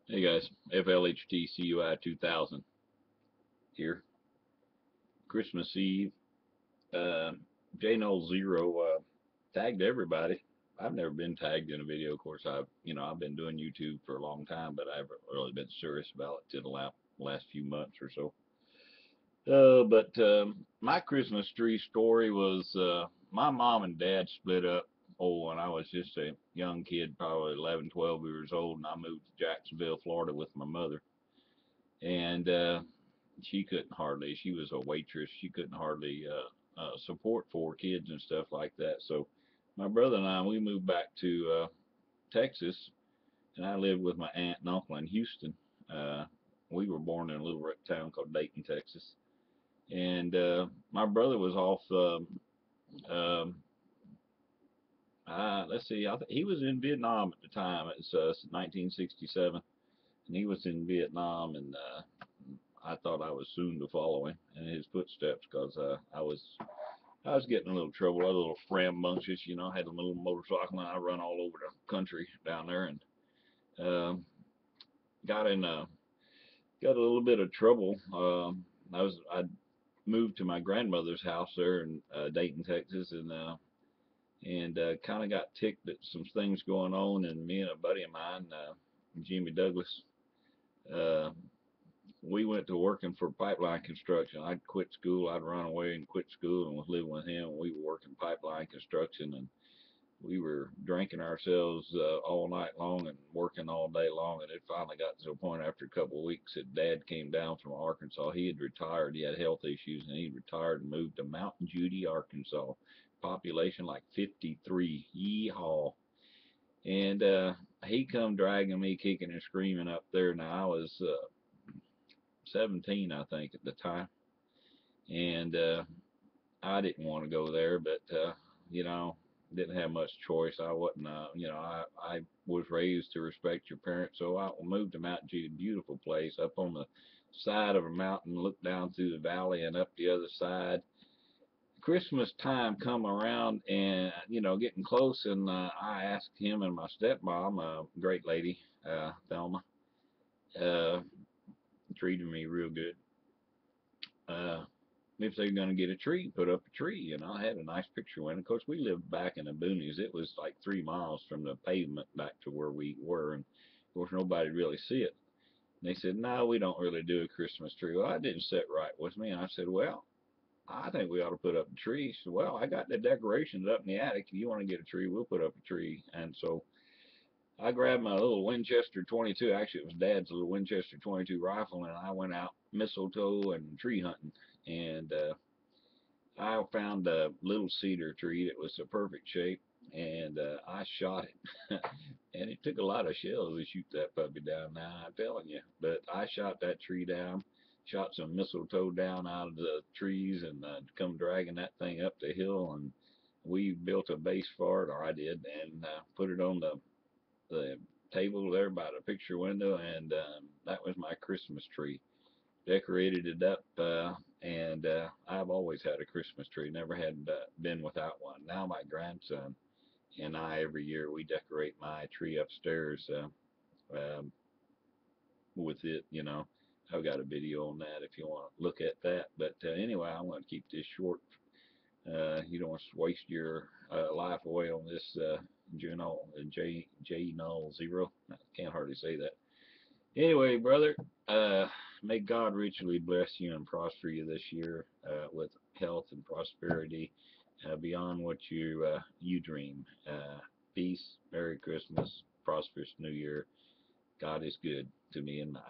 Hey guys, FLHTCUI 2000 here. Christmas Eve. Uh, Jnull0 tagged everybody. I've never been tagged in a video. Of course, I've been doing YouTube for a long time, but I haven't really been serious about it till the last few months or so. But my Christmas tree story was my mom and dad split up. Oh, when I was just a young kid, probably 11, 12 years old, and I moved to Jacksonville, Florida with my mother. And she couldn't hardly, she was a waitress, she couldn't hardly support four kids and stuff like that. So my brother and I, we moved back to Texas, and I lived with my aunt and uncle in Houston. Uh, we were born in a little town called Dayton, Texas. And my brother was off, um, let's see, he was in Vietnam at the time. It's 1967, and he was in Vietnam, and I thought I was soon to follow him in his footsteps because I was getting a little trouble, a little rambunctious, I had a little motorcycle and I run all over the country down there and um, got in got a little bit of trouble. I moved to my grandmother's house there in Dayton, Texas, and kind of got ticked at some things going on, and me and a buddy of mine, Jimmy Douglas. Uh, we went to working for pipeline construction. I'd quit school. I'd run away and quit school and was living with him. We were working pipeline construction, and we were drinking ourselves all night long and working all day long. And it finally got to a point after a couple of weeks that Dad came down from Arkansas. He had retired. He had health issues, and he retired and moved to Mountain Judy, Arkansas. Population like 53. Yeehaw. And he come dragging me, kicking and screaming up there. Now I was 17, I think, at the time, and I didn't want to go there, but you know, didn't have much choice. I wasn't, I was raised to respect your parents, so I moved to Mountain Judy, beautiful place up on the side of a mountain, looked down through the valley and up the other side. Christmas time come around, and getting close, and I asked him and my stepmom, a great lady, Thelma, uh, treated me real good. Uh, if they're going to get a tree, put up a tree. And I had a nice picture when, of course, we lived back in the boonies. It was like 3 miles from the pavement back to where we were. And of course, nobody really see it. And they said, no, we don't really do a Christmas tree. Well, that didn't sit right with me. And I said, well, I think we ought to put up a tree. She said, well, I got the decorations up in the attic. If you want to get a tree, we'll put up a tree. And so I grabbed my little Winchester 22. Actually, it was Dad's little Winchester 22 rifle, and I went out mistletoe and tree hunting. And I found a little cedar tree that was a perfect shape, and I shot it. And it took a lot of shells to shoot that puppy down, now I'm telling you. But I shot that tree down, shot some mistletoe down out of the trees, and come dragging that thing up the hill. And we built a base for it, or I did, and put it on the table there by the picture window, and that was my Christmas tree. Decorated it up, and I've always had a Christmas tree. Never had been without one. Now my grandson and I, every year, we decorate my tree upstairs with it. I've got a video on that if you want to look at that. But anyway, I'm going to keep this short. You don't want to waste your life away on this J null 0. I can't hardly say that. Anyway, brother, uh, may God richly bless you and prosper you this year with health and prosperity beyond what you dream. Peace, Merry Christmas, prosperous New Year. God is good to me and mine.